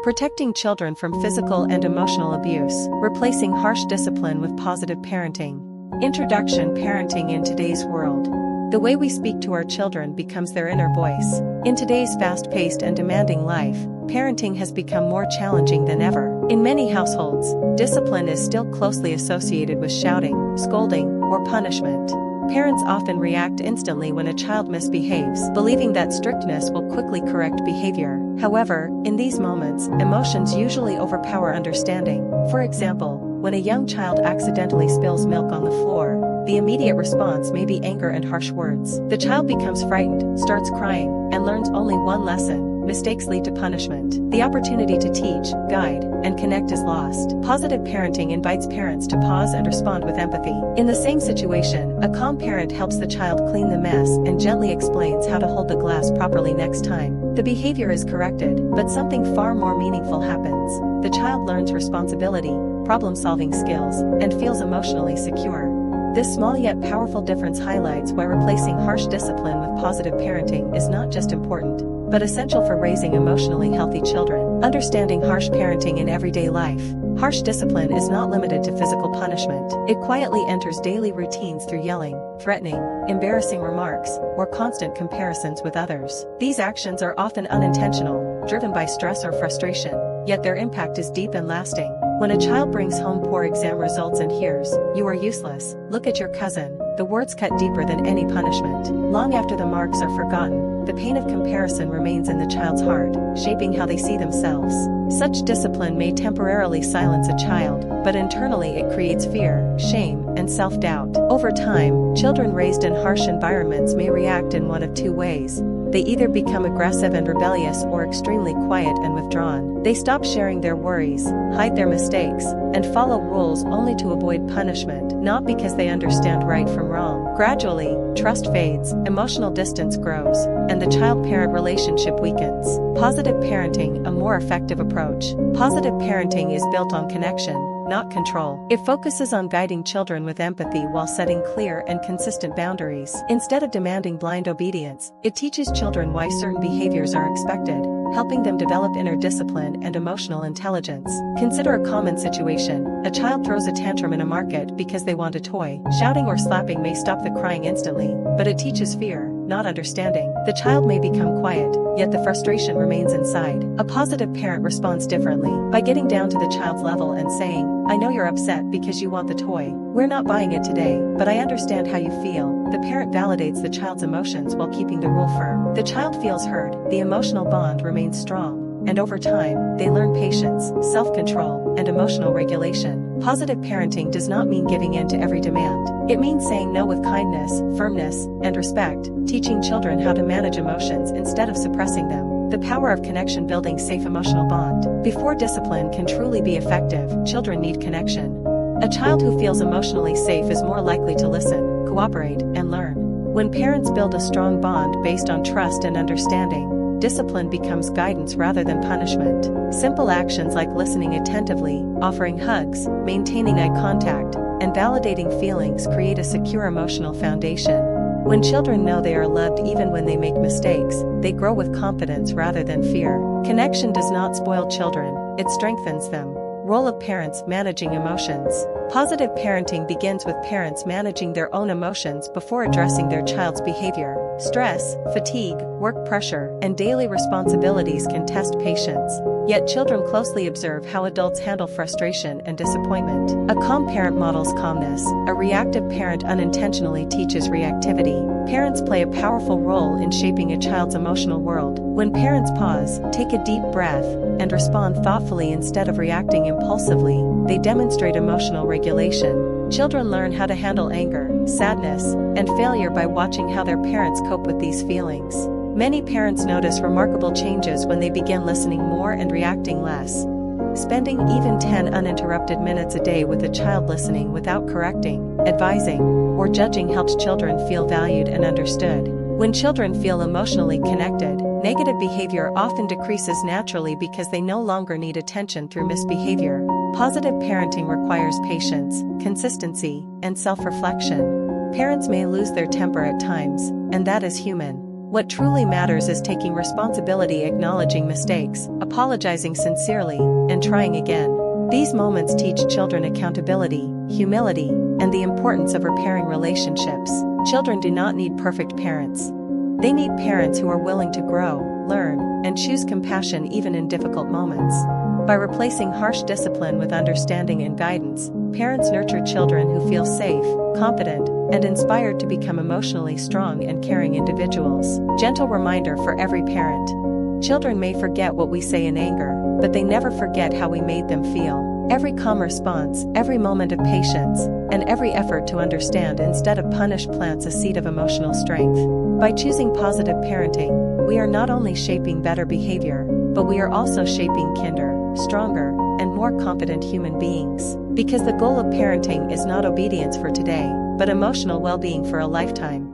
Protecting children from physical and emotional abuse, replacing harsh discipline with positive parenting. Introduction: Parenting in today's world. The way we speak to our children becomes their inner voice. In today's fast-paced and demanding life, parenting has become more challenging than ever. In many households, discipline is still closely associated with shouting, scolding, or punishment. Parents often react instantly when a child misbehaves, believing that strictness will quickly correct behavior. However, in these moments, emotions usually overpower understanding. For example, when a young child accidentally spills milk on the floor, the immediate response may be anger and harsh words. The child becomes frightened, starts crying, and learns only one lesson: mistakes lead to punishment. The opportunity to teach, guide, and connect is lost. Positive parenting invites parents to pause and respond with empathy. In the same situation, a calm parent helps the child clean the mess and gently explains how to hold the glass properly next time. The behavior is corrected, but something far more meaningful happens. The child learns responsibility, problem-solving skills, and feels emotionally secure. This small yet powerful difference highlights why replacing harsh discipline with positive parenting is not just important, but essential for raising emotionally healthy children. Understanding harsh parenting in everyday life. Harsh discipline is not limited to physical punishment. It quietly enters daily routines through yelling, threatening, embarrassing remarks, or constant comparisons with others. These actions are often unintentional, driven by stress or frustration, yet their impact is deep and lasting. When a child brings home poor exam results and hears, "You are useless, look at your cousin," the words cut deeper than any punishment. Long after the marks are forgotten, the pain of comparison remains in the child's heart, shaping how they see themselves. Such discipline may temporarily silence a child, but internally it creates fear, shame, and self-doubt. Over time, children raised in harsh environments may react in one of two ways. They either become aggressive and rebellious or extremely quiet and withdrawn. They stop sharing their worries, hide their mistakes, and follow rules only to avoid punishment, not because they understand right from wrong. Gradually, trust fades, emotional distance grows, and the child-parent relationship weakens. Positive parenting, a more effective approach. Positive parenting is built on connection, not control. It focuses on guiding children with empathy while setting clear and consistent boundaries. Instead of demanding blind obedience, it teaches children why certain behaviors are expected, helping them develop inner discipline and emotional intelligence. Consider a common situation. A child throws a tantrum in a market because they want a toy. Shouting or slapping may stop the crying instantly, but it teaches fear, not understanding. The child may become quiet, yet the frustration remains inside. A positive parent responds differently, by getting down to the child's level and saying, "I know you're upset because you want the toy. We're not buying it today, but I understand how you feel." The parent validates the child's emotions while keeping the rule firm. The child feels heard, the emotional bond remains strong, and over time, they learn patience, self-control, and emotional regulation. Positive parenting does not mean giving in to every demand. It means saying no with kindness, firmness, and respect, teaching children how to manage emotions instead of suppressing them. The power of connection: building safe emotional bond. Before discipline can truly be effective, children need connection. A child who feels emotionally safe is more likely to listen, cooperate, and learn. When parents build a strong bond based on trust and understanding, discipline becomes guidance rather than punishment. Simple actions like listening attentively, offering hugs, maintaining eye contact, and validating feelings create a secure emotional foundation. When children know they are loved even when they make mistakes, they grow with confidence rather than fear. Connection does not spoil children, it strengthens them. Role of parents: managing emotions. Positive parenting begins with parents managing their own emotions before addressing their child's behavior. Stress, fatigue, work pressure, and daily responsibilities can test patience. Yet children closely observe how adults handle frustration and disappointment. A calm parent models calmness. A reactive parent unintentionally teaches reactivity. Parents play a powerful role in shaping a child's emotional world. When parents pause, take a deep breath, and respond thoughtfully instead of reacting impulsively, they demonstrate emotional regulation. Children learn how to handle anger, sadness, and failure by watching how their parents cope with these feelings. Many parents notice remarkable changes when they begin listening more and reacting less. Spending even 10 uninterrupted minutes a day with a child listening without correcting, advising, or judging helps children feel valued and understood. When children feel emotionally connected, negative behavior often decreases naturally because they no longer need attention through misbehavior. Positive parenting requires patience, consistency, and self-reflection. Parents may lose their temper at times, and that is human. What truly matters is taking responsibility, acknowledging mistakes, apologizing sincerely, and trying again. These moments teach children accountability, humility, and the importance of repairing relationships. Children do not need perfect parents. They need parents who are willing to grow, learn, and choose compassion even in difficult moments. By replacing harsh discipline with understanding and guidance, parents nurture children who feel safe, confident, and inspired to become emotionally strong and caring individuals. Gentle reminder for every parent. Children may forget what we say in anger, but they never forget how we made them feel. Every calm response, every moment of patience, and every effort to understand instead of punish plants a seed of emotional strength. By choosing positive parenting, we are not only shaping better behavior, but we are also shaping kinder, stronger, and more confident human beings. Because the goal of parenting is not obedience for today, but emotional well-being for a lifetime.